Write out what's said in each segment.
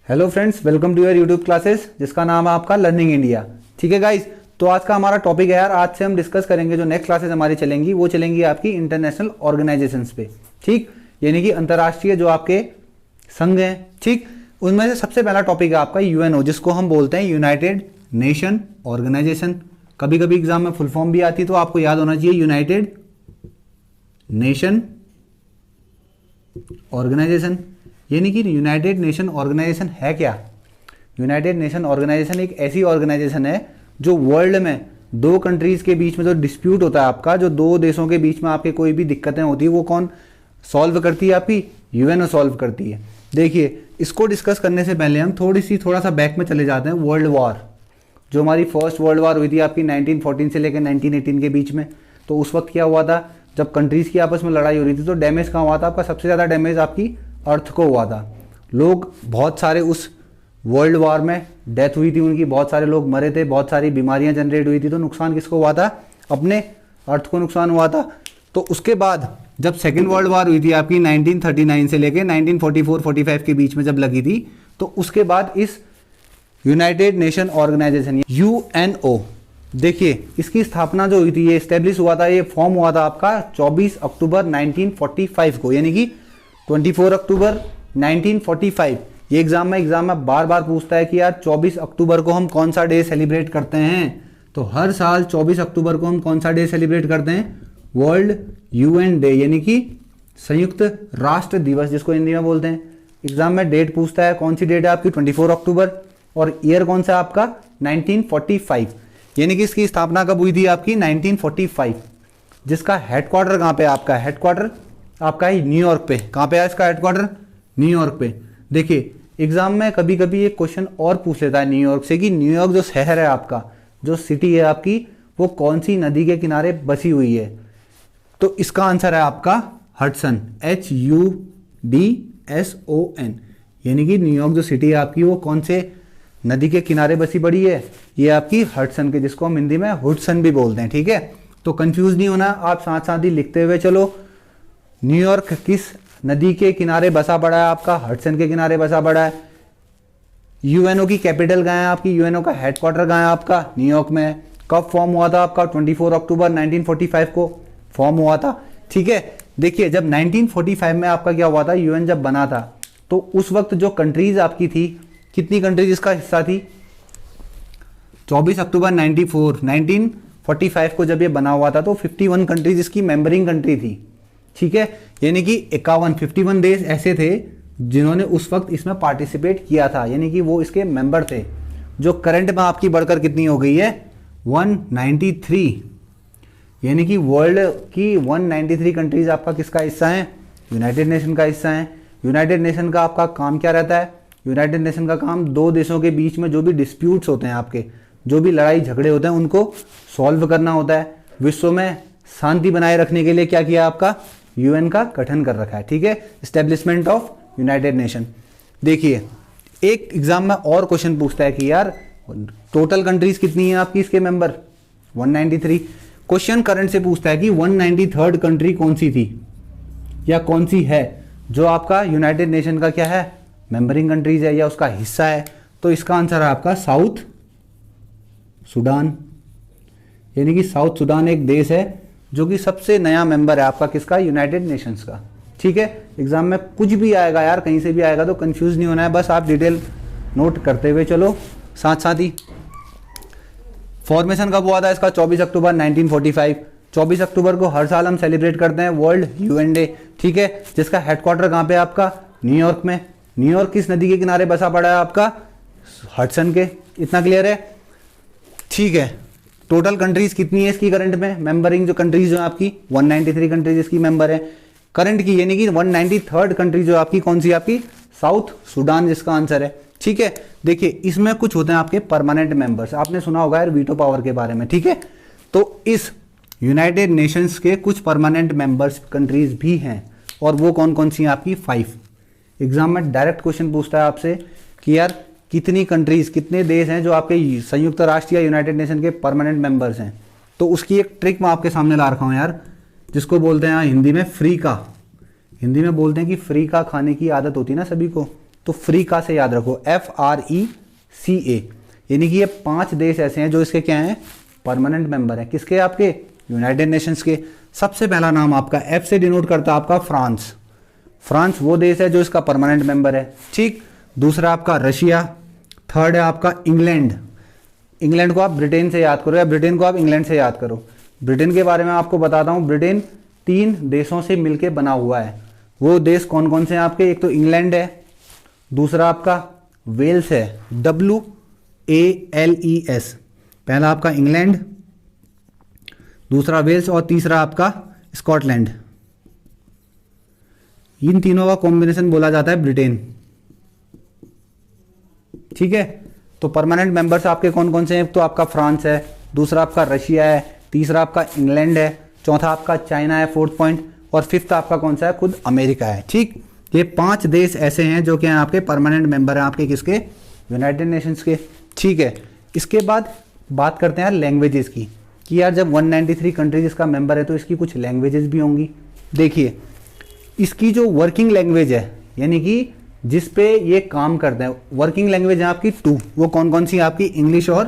Hello friends, welcome to your YouTube classes जिसका नाम है आपका लर्निंग इंडिया। ठीक है गाइज, तो आज का हमारा टॉपिक है यार, आज से हम डिस्कस करेंगे जो नेक्स्ट क्लासेस हमारी चलेंगी वो चलेंगी आपकी इंटरनेशनल ऑर्गेनाइजेशंस पे। ठीक, यानी कि अंतर्राष्ट्रीय जो आपके संघ हैं। ठीक, उनमें से सबसे पहला टॉपिक है आपका यूएनओ, जिसको हम बोलते हैं यूनाइटेड नेशन ऑर्गेनाइजेशन। कभी कभी एग्जाम में फुल फॉर्म भी आती है, तो आपको याद होना चाहिए यूनाइटेड नेशन ऑर्गेनाइजेशन। यानी कि यूनाइटेड नेशन ऑर्गेनाइजेशन है क्या? यूनाइटेड नेशन ऑर्गेनाइजेशन एक ऐसी ऑर्गेनाइजेशन है जो वर्ल्ड में दो कंट्रीज के बीच में जो डिस्प्यूट होता है आपका, जो दो देशों के बीच में आपके कोई भी दिक्कतें होती है, वो कौन सॉल्व करती है? आपकी यूएनओ सॉल्व करती है। देखिए, इसको डिस्कस करने से पहले हम थोड़ा सा बैक में चले जाते हैं। वर्ल्ड वॉर, जो हमारी फर्स्ट वर्ल्ड वॉर हुई थी आपकी 1914 से लेकर 1918 के बीच में, तो उस वक्त क्या हुआ था? जब कंट्रीज की आपस में लड़ाई हो रही थी तो डैमेज कहाँ हुआ था आपका? सबसे ज़्यादा डैमेज आपकी अर्थ को हुआ था। लोग बहुत सारे उस वर्ल्ड वॉर में डेथ हुई थी उनकी, बहुत सारे लोग मरे थे, बहुत सारी बीमारियां जनरेट हुई थी। तो नुकसान किसको हुआ था? अपने अर्थ को नुकसान हुआ था। तो उसके बाद जब सेकेंड वर्ल्ड वॉर हुई थी आपकी 1939 से लेकर 1944-45 के बीच में जब लगी थी, तो उसके बाद इस यूनाइटेड नेशन ऑर्गेनाइजेशन यूएनओ, देखिए इसकी स्थापना जो हुई थी, ये स्टेब्लिश हुआ था, ये फॉर्म हुआ था आपका 24 अक्टूबर 1945 को, यानी कि 24 अक्टूबर 1945। ये एग्जाम में बार बार पूछता है कि यार 24 अक्टूबर को हम कौन सा डे सेलिब्रेट करते हैं? तो हर साल 24 अक्टूबर को हम कौन सा डे सेलिब्रेट करते हैं? वर्ल्ड यूएन डे, यानी कि संयुक्त राष्ट्र दिवस, जिसको हिंदी में बोलते हैं। एग्जाम में डेट पूछता है, कौन सी डेट है आपकी? 24 अक्टूबर, और ईयर कौन सा आपका? 1945। यानी कि इसकी स्थापना कब हुई थी आपकी? 1945। जिसका हेडक्वार्टर कहाँ पे? आपका हेडक्वार्टर आपका है न्यूयॉर्क पे। कहाँ पे है इसका हेडक्वार्टर? न्यूयॉर्क पे। देखिए, एग्जाम में कभी कभी एक क्वेश्चन और पूछ लेता है न्यूयॉर्क से, कि न्यूयॉर्क जो शहर है आपका, जो सिटी है आपकी, वो कौन सी नदी के किनारे बसी हुई है? तो इसका आंसर है आपका हडसन, HUDSON। यानी कि न्यूयॉर्क जो सिटी है आपकी, वो कौन से नदी के किनारे बसी पड़ी है? ये आपकी हडसन के, जिसको हम हिंदी में हुडसन भी बोलते हैं। ठीक है, तो कंफ्यूज नहीं होना, आप साथ साथ ही लिखते हुए चलो। न्यूयॉर्क किस नदी के किनारे बसा पड़ा है आपका? हडसन के किनारे बसा पड़ा है। यूएनओ की कैपिटल कहाँ है आपकी? यूएनओ का हेडक्वार्टर कहाँ है आपका? न्यूयॉर्क में है। कब फॉर्म हुआ था आपका? 24 अक्टूबर 1945 को फॉर्म हुआ था। ठीक है, देखिए जब 1945 में आपका क्या हुआ था, यूएन जब बना था, तो उस वक्त जो कंट्रीज आपकी थी, कितनी कंट्रीज इसका हिस्सा थी? 24 अक्टूबर 1945 को जब ये बना हुआ था, तो 51 कंट्रीज इसकी मेंबरिंग कंट्री थी। ठीक है, यानी कि 51 देश ऐसे थे जिन्होंने उस वक्त इसमें पार्टिसिपेट किया था, यानी कि वो इसके मेंबर थे। जो करंट में आपकी बढ़कर कितनी हो गई है? 193। यानी कि वर्ल्ड की 193 कंट्रीज आपका किसका हिस्सा है? यूनाइटेड नेशन का हिस्सा है। यूनाइटेड नेशन का आपका काम क्या रहता है? यूनाइटेड नेशन का काम दो देशों के बीच में जो भी डिस्प्यूट्स होते हैं आपके, जो भी लड़ाई झगड़े होते हैं, उनको सॉल्व करना होता है। विश्व में शांति बनाए रखने के लिए क्या किया आपका? यूएन का गठन कर रखा है। ठीक है, एस्टेब्लिशमेंट ऑफ यूनाइटेड नेशन। देखिए, एक एग्जाम में और क्वेश्चन पूछता है कि यार टोटल कंट्रीज कितनी है आपकी इसके मेंबर? 193। क्वेश्चन करंट से पूछता है कि 193rd कंट्री कौन सी थी या कौन सी है जो आपका यूनाइटेड नेशन का क्या है? मेंबरिंग कंट्रीज है या उसका हिस्सा है? तो इसका आंसर है आपका साउथ सुडान। यानी कि साउथ सुडान एक देश है जो कि सबसे नया मेंबर है आपका किसका? यूनाइटेड नेशंस का। ठीक है, एग्जाम में कुछ भी आएगा यार, कहीं से भी आएगा, तो कंफ्यूज नहीं होना है, बस आप डिटेल नोट करते हुए चलो। साथ साथ ही फॉर्मेशन कब हुआ था इसका? 24 अक्टूबर 1945। 24 अक्टूबर को हर साल हम सेलिब्रेट करते हैं वर्ल्ड यूएन डे। ठीक है, जिसका हेडक्वार्टर कहाँ पे आपका? न्यूयॉर्क में। न्यूयॉर्क किस नदी के किनारे बसा पड़ा है आपका? हडसन के। इतना क्लियर है? ठीक है, टोटल कंट्रीज कितनी है इसकी करंट में? मेंबरिंग जो कंट्रीज जो आपकी 193 कंट्रीज इसकी मेंबर है करंट की, यानी कि 193rd कंट्री जो आपकी कौन सी? आपकी साउथ सुडान, जिसका आंसर है। ठीक है, देखिए इसमें कुछ होते हैं आपके परमानेंट मेंबर्स, आपने सुना होगा यार वीटो पावर के बारे में। ठीक है, तो इस यूनाइटेड नेशंस के कुछ परमानेंट मेंबर्स कंट्रीज भी हैं, और वो कौन कौन सी हैं आपकी? 5। एग्जाम में डायरेक्ट क्वेश्चन पूछता है आपसे कि यार कितनी कंट्रीज, कितने देश हैं जो आपके संयुक्त राष्ट्र या यूनाइटेड नेशन के परमानेंट मेंबर्स हैं? तो उसकी एक ट्रिक मैं आपके सामने ला रखा हूं यार, जिसको बोलते हैं हिंदी में फ्री का। हिंदी में बोलते हैं कि फ्री का खाने की आदत होती है ना सभी को, तो फ्रीका से याद रखो, FRECA, यानी कि ये 5 देश ऐसे हैं जो इसके क्या हैं, परमानेंट मेंबर हैं। किसके, आपके यूनाइटेड नेशंस के। सबसे पहला नाम आपका F से डिनोट करता है आपका फ्रांस। फ्रांस वो देश है जो इसका परमानेंट मेंबर है, ठीक। दूसरा आपका रशिया, थर्ड है आपका इंग्लैंड। इंग्लैंड को आप ब्रिटेन से याद करो या ब्रिटेन को आप इंग्लैंड से याद करो। ब्रिटेन के बारे में आपको बताता हूँ, ब्रिटेन 3 देशों से मिलकर बना हुआ है। वो देश कौन कौन से हैं आपके, एक तो इंग्लैंड है, दूसरा आपका वेल्स है, WALES, पहला आपका इंग्लैंड, दूसरा वेल्स और तीसरा आपका स्कॉटलैंड। इन तीनों का कॉम्बिनेशन बोला जाता है ब्रिटेन, ठीक है। तो परमानेंट मेंबर्स आपके कौन कौन से हैं, तो आपका फ्रांस है, दूसरा आपका रशिया है, तीसरा आपका इंग्लैंड है, चौथा आपका चाइना है, 4th पॉइंट, और 5th आपका कौन सा है, खुद अमेरिका है, ठीक। ये 5 देश ऐसे हैं जो कि हैं आपके परमानेंट मेंबर हैं आपके किसके, यूनाइटेड नेशंस के, ठीक है। इसके बाद बात करते हैं यार लैंग्वेजेस की, कि यार जब 193 कंट्रीज इसका मेंबर है तो इसकी कुछ लैंग्वेजेस भी होंगी। देखिए इसकी जो वर्किंग लैंग्वेज है, यानी कि जिस पे ये काम करते हैं, वर्किंग लैंग्वेज है आपकी 2, वो कौन कौन सी है आपकी, इंग्लिश और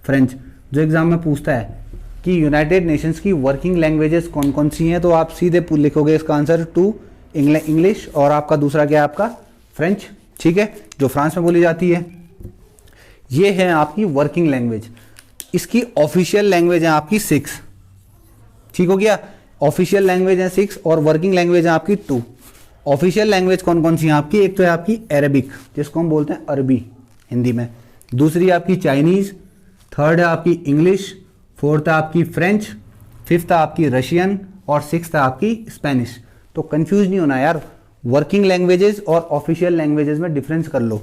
फ्रेंच। जो एग्जाम में पूछता है कि यूनाइटेड नेशंस की वर्किंग लैंग्वेजेस कौन कौन सी हैं, तो आप सीधे लिखोगे इसका आंसर 2, इंग्लिश और आपका दूसरा क्या है आपका फ्रेंच, ठीक है, जो फ्रांस में बोली जाती है। ये है आपकी वर्किंग लैंग्वेज। इसकी ऑफिशियल लैंग्वेज है आपकी 6, ठीक हो गया। ऑफिशियल लैंग्वेज है 6 और वर्किंग लैंग्वेज है आपकी 2। ऑफिशियल लैंग्वेज कौन कौन सी है आपकी, एक तो है आपकी अरेबिक, जिसको हम बोलते हैं अरबी हिंदी में, दूसरी आपकी चाइनीज, थर्ड है आपकी इंग्लिश, 4th है आपकी फ्रेंच, 5th है आपकी रशियन और 6th है आपकी स्पेनिश। तो कंफ्यूज नहीं होना यार, वर्किंग लैंग्वेजेस और ऑफिशियल लैंग्वेजेस में डिफरेंस कर लो।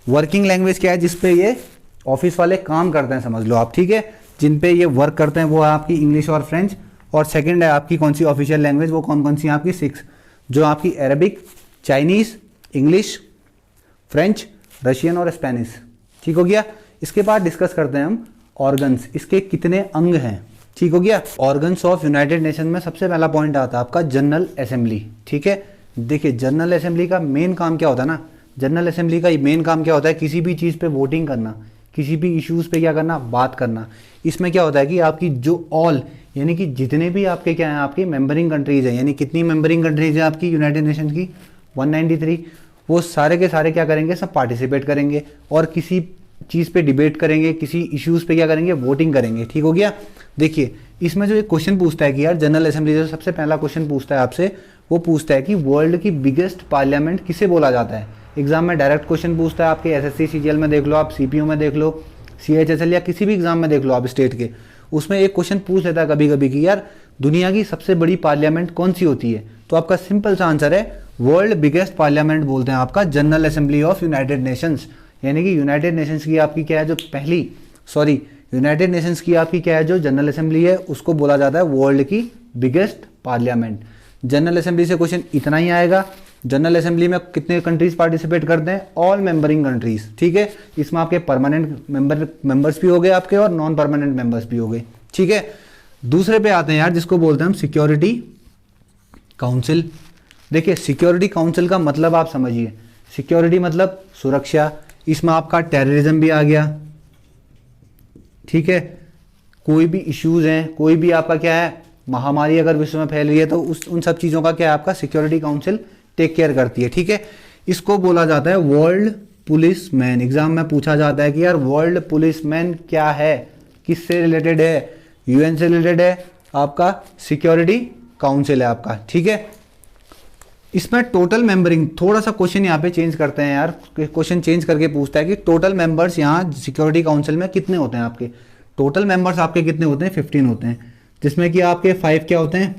वर्किंग लैंग्वेज क्या है, जिसपे ये ऑफिस वाले काम करते हैं, समझ लो आप, ठीक है, जिन पे ये वर्क करते हैं वो है आपकी इंग्लिश और फ्रेंच। और सेकंड है आपकी कौन सी ऑफिशियल लैंग्वेज, वो कौन कौन सी है आपकी 6, जो आपकी Arabic, Chinese, English, French, Russian और स्पेनिश, ठीक हो गया। इसके बाद डिस्कस करते हैं हम ऑर्गन्स, इसके कितने अंग हैं, ठीक हो गया। ऑर्गन्स ऑफ यूनाइटेड नेशन में सबसे पहला पॉइंट आता है आपका जनरल असेंबली, ठीक है। देखिए जनरल असेंबली का मेन काम क्या होता है ना, जनरल असेंबली का मेन काम क्या होता है, किसी भी चीज़ पे वोटिंग करना, किसी भी इश्यूज पे क्या करना, बात करना। इसमें क्या होता है कि आपकी जो ऑल, यानी कि जितने भी आपके क्या हैं, आपकी मेंबरिंग कंट्रीज हैं, यानी कितनी मेंबरिंग कंट्रीज हैं आपकी यूनाइटेड नेशन की, 193, वो सारे के सारे क्या करेंगे, सब पार्टिसिपेट करेंगे और किसी चीज़ पे डिबेट करेंगे, किसी इश्यूज पे क्या करेंगे, वोटिंग करेंगे, ठीक हो गया। देखिए इसमें जो एक क्वेश्चन पूछता है कि यार जनरल असेंबली जो सबसे पहला क्वेश्चन पूछता है आपसे, वो पूछता है कि वर्ल्ड की बिगेस्ट पार्लियामेंट किसे बोला जाता है। एग्जाम में डायरेक्ट क्वेश्चन पूछता है आपके, SSC CGL में देख लो आप, CPU में देख लो, CHSL या किसी भी एग्जाम में देख लो आप स्टेट के, उसमें एक क्वेश्चन पूछ लेता है कभी कभी कि यार दुनिया की सबसे बड़ी पार्लियामेंट कौन सी होती है, तो आपका सिंपल सा आंसर है वर्ल्ड बिगेस्ट पार्लियामेंट बोलते हैं आपका general assembly of United Nations. यानी कि यूनाइटेड नेशंस की आपकी क्या है जो यूनाइटेड नेशंस की आपकी क्या है जो जनरल असेंबली है, उसको बोला जाता है वर्ल्ड की बिगेस्ट पार्लियामेंट। जनरल असेंबली से क्वेश्चन इतना ही आएगा। जनरल असेंबली में कितने कंट्रीज पार्टिसिपेट करते हैं, ऑल मेंबरिंग कंट्रीज, ठीक है। इसमें आपके परमानेंट मेंबर्स भी हो गए आपके और नॉन परमानेंट मेंबर्स भी हो गए, ठीक है। दूसरे पे आते हैं यार, जिसको बोलते हैं हम सिक्योरिटी काउंसिल। देखिए सिक्योरिटी काउंसिल का मतलब आप समझिए, सिक्योरिटी मतलब सुरक्षा, इसमें आपका टेररिज्म भी आ गया, ठीक है। कोई भी इश्यूज हैं, कोई भी आपका क्या है महामारी अगर विश्व में फैल रही है तो उन सब चीज़ों का क्या है आपका सिक्योरिटी काउंसिल टेक केयर करती है, ठीक है। इसको बोला जाता है वर्ल्ड पुलिस मैन। एग्जाम में पूछा जाता है कि यार वर्ल्ड पुलिस मैन क्या है, किससे रिलेटेड है, UN से रिलेटेड है, आपका सिक्योरिटी काउंसिल है आपका, ठीक है। इसमें टोटल मेंबरिंग, थोड़ा सा क्वेश्चन यहाँ पे चेंज करते हैं यार, क्वेश्चन चेंज करके पूछता है कि टोटल मेंबर्स यहाँ सिक्योरिटी काउंसिल में कितने होते हैं आपके। टोटल मेंबर्स आपके कितने होते हैं, 15 होते हैं, जिसमें कि आपके 5 क्या होते हैं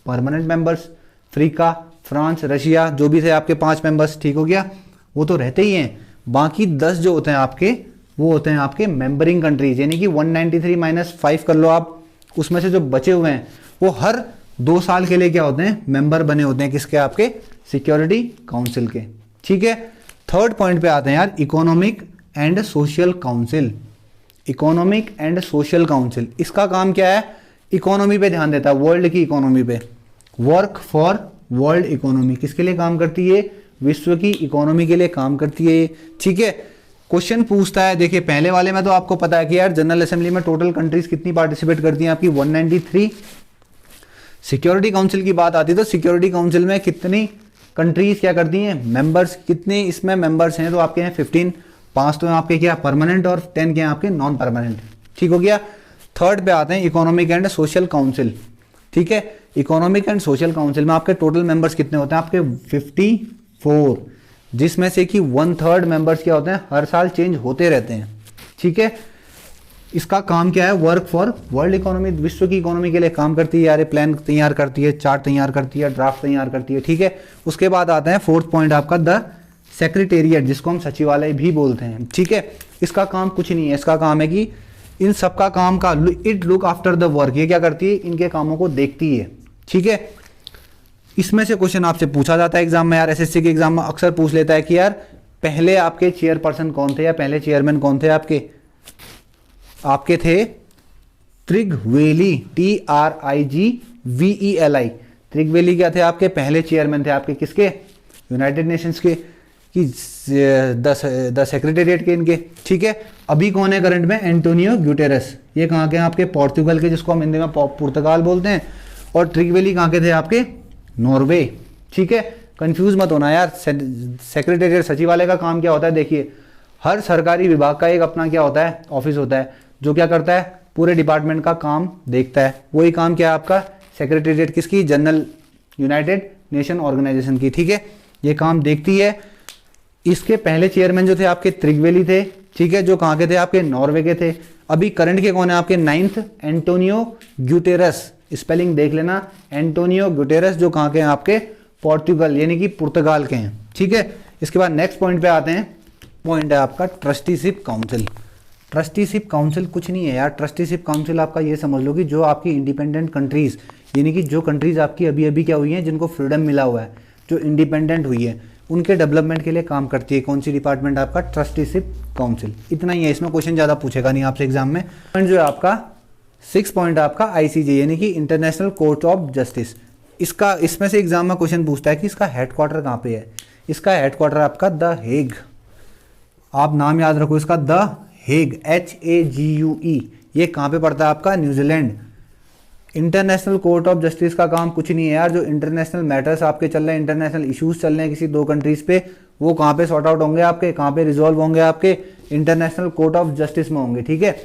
permanent members, Africa, France, Russia, जो भी थे आपके 5 मेंबर्स, ठीक हो गया, वो तो रहते ही हैं। बाकी 10 जो होते हैं आपके, वो होते हैं आपके मेंबरिंग कंट्रीज, यानी कि 193 - 5 कर लो आप, उसमें से जो बचे हुए हैं वो हर 2 साल के लिए क्या होते हैं, मेंबर बने होते हैं किसके, आपके सिक्योरिटी काउंसिल के, ठीक है। थर्ड पॉइंट पे आते हैं यार, economic and social council. Economic and social council, इसका काम क्या है, इकोनॉमी पे ध्यान देता है, वर्ल्ड की इकोनॉमी पे। वर्क फॉर वर्ल्ड इकोनॉमी, किसके लिए काम करती है, विश्व की इकोनॉमी के लिए काम करती है ये, ठीक है। क्वेश्चन पूछता है, देखिए पहले वाले में तो आपको पता है कि यार जनरल असेंबली में टोटल कंट्रीज कितनी पार्टिसिपेट करती हैं आपकी 193। सिक्योरिटी काउंसिल की बात आती है तो सिक्योरिटी काउंसिल में कितनी कंट्रीज क्या करती हैं, मेंबर्स कितने इसमें मेंबर्स हैं, तो आपके हैं 15, 5 तो आपके क्या परमानेंट और 10 क्या आपके नॉन परमानेंट, ठीक हो गया। थर्ड पे आते हैं इकोनॉमिक एंड सोशल काउंसिल, ठीक है। इकोनॉमिक एंड सोशल काउंसिल में आपके टोटल मेंबर्स कितने होते हैं आपके 54, जिसमें से कि 1/3 मेंबर्स क्या होते हैं, हर साल चेंज होते रहते हैं, ठीक है। इसका काम क्या है, वर्क फॉर वर्ल्ड इकोनॉमी, विश्व की इकोनॉमी के लिए काम करती है यार, प्लान तैयार करती है, चार्ट तैयार करती है, ड्राफ्ट तैयार करती है, ठीक है। उसके बाद आता है फोर्थ पॉइंट आपका द सेक्रेटेरिएट, जिसको हम सचिवालय भी बोलते हैं, ठीक है। इसका काम कुछ नहीं है, इसका काम है कि इन सबका काम का it look after the work, ये क्या करती है, इनके कामों को देखती है, ठीक है। इसमें से क्वेश्चन आपसे पूछा जाता है एग्जाम में यार, एसएससी के एग्जाम में अक्सर पूछ लेता है कि यार पहले आपके चेयरपर्सन कौन थे या पहले चेयरमैन कौन थे आपके थे त्रिगवेली, TRIGVELI, त्रिगवेली क्या थे आपके पहले चेयरमैन थे आपके किसके, यूनाइटेड नेशंस के, कि द सेक्रेटेरिएट के इनके, ठीक है। अभी कौन है करंट में, एंटोनियो ग्यूटेरस, ये कहाँ के हैं आपके पोर्तुगल के, जिसको हम हिंदी में पुर्तगाल बोलते हैं। और ट्रिगवेली कहाँ के थे आपके, नॉर्वे, ठीक है। कंफ्यूज मत होना यार, सेक्रेटेरिएट सचिवालय का काम क्या होता है, देखिए हर सरकारी विभाग का एक अपना क्या होता है, ऑफिस होता है, जो क्या करता है, पूरे डिपार्टमेंट का काम देखता है। वही काम क्या है आपका सेक्रेटेरिएट किसकी, जनरल यूनाइटेड नेशन ऑर्गेनाइजेशन की, ठीक है, ये काम देखती है। इसके पहले चेयरमैन जो थे आपके त्रिगवेली थे, ठीक है, जो कहाँ के थे आपके नॉर्वे के थे। अभी करंट के कौन है आपके 9th एंटोनियो ग्यूटेरस, स्पेलिंग देख लेना, एंटोनियो ग्यूटेरस, जो कहाँ के हैं आपके पोर्तुगल यानी कि पुर्तगाल के हैं, ठीक है। इसके बाद नेक्स्ट पॉइंट पे आते हैं, पॉइंट है आपका ट्रस्टीशिप काउंसिल। ट्रस्टीशिप काउंसिल कुछ नहीं है यार, ट्रस्टीशिप काउंसिल आपका ये समझ लो कि जो आपकी इंडिपेंडेंट कंट्रीज, यानी कि जो कंट्रीज आपकी अभी अभी क्या हुई हैं, जिनको फ्रीडम मिला हुआ है, जो इंडिपेंडेंट हुई है, उनके डेवलपमेंट के लिए काम करती है। कौन सी डिपार्टमेंट आपका, ट्रस्टीशिप काउंसिल, इतना ही है, इसमें क्वेश्चन ज़्यादा पूछेगा नहीं आपसे एग्जाम में। पॉइंट जो है आपका 6 पॉइंट आपका ICJ यानी कि इंटरनेशनल कोर्ट ऑफ जस्टिस। इसका इसमें से एग्जाम में क्वेश्चन पूछता है कि इसका हेडक्वार्टर कहाँ पे है। इसका हेडक्वार्टर आपका द हेग, आप नाम याद रखो इसका, द हेग, HAGUE, ये कहाँ पे पड़ता है आपका, New Zealand. International court of justice का काम कुछ नहीं है यार, जो इंटरनेशनल मैटर्स आपके चल रहे हैं, इंटरनेशनल इश्यूज चल रहे हैं किसी दो कंट्रीज पे, वो कहाँ पे सॉर्ट आउट होंगे आपके, कहाँ पे रिजॉल्व होंगे आपके, इंटरनेशनल कोर्ट ऑफ जस्टिस में होंगे, ठीक है।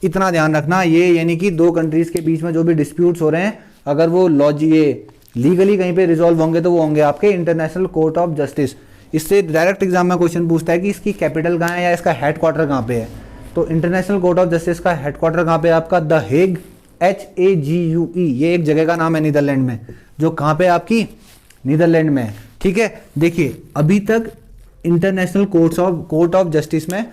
इतना ध्यान रखना, ये यानी कि दो कंट्रीज के बीच में जो भी डिस्प्यूट्स हो रहे हैं, अगर वो लीगली कहीं पे रिजॉल्व होंगे तो वो होंगे आपके इंटरनेशनल कोर्ट ऑफ जस्टिस। इससे डायरेक्ट एग्जाम में क्वेश्चन पूछता है कि इसकी कैपिटल कहाँ है या इसका हेडक्वार्टर कहाँ पे है। तो इंटरनेशनल कोर्ट ऑफ जस्टिस का हेडक्वार्टर कहाँ पे है आपका, द हेग, HAGUE, ये एक जगह का नाम है नीदरलैंड में, जो कहाँ पे आपकी नीदरलैंड में है, ठीक है। देखिए अभी तक इंटरनेशनल कोर्ट ऑफ जस्टिस में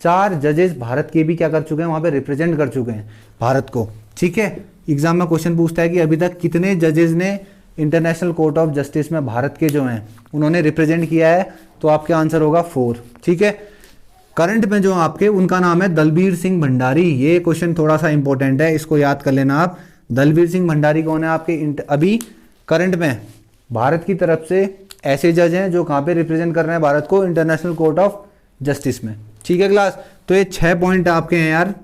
4 जजेस भारत के भी क्या कर चुके हैं, वहाँ पे रिप्रेजेंट कर चुके हैं भारत को, ठीक है। एग्जाम में क्वेश्चन पूछता है कि अभी तक कितने जजेस ने इंटरनेशनल कोर्ट ऑफ जस्टिस में भारत के जो हैं उन्होंने रिप्रेजेंट किया है, तो आपका आंसर होगा 4, ठीक है। करंट में जो आपके उनका नाम है दलबीर सिंह भंडारी, ये क्वेश्चन थोड़ा सा इंपॉर्टेंट है, इसको याद कर लेना आप। दलबीर सिंह भंडारी कौन है आपके, अभी करंट में भारत की तरफ से ऐसे जज हैं जो कहाँ पे रिप्रेजेंट कर रहे हैं भारत को, इंटरनेशनल कोर्ट ऑफ जस्टिस में, ठीक है क्लास। तो ये 6 पॉइंट आपके हैं यार,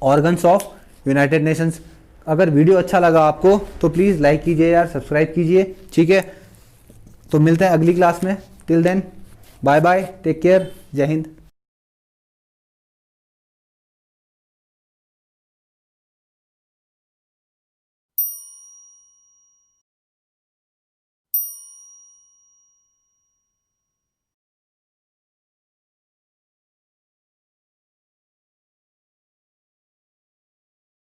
ऑर्गन्स ऑफ यूनाइटेड नेशंस। अगर वीडियो अच्छा लगा आपको तो प्लीज़ लाइक कीजिए यार, सब्सक्राइब कीजिए, ठीक है। तो मिलते हैं अगली क्लास में, till then bye bye, take care, जय हिंद।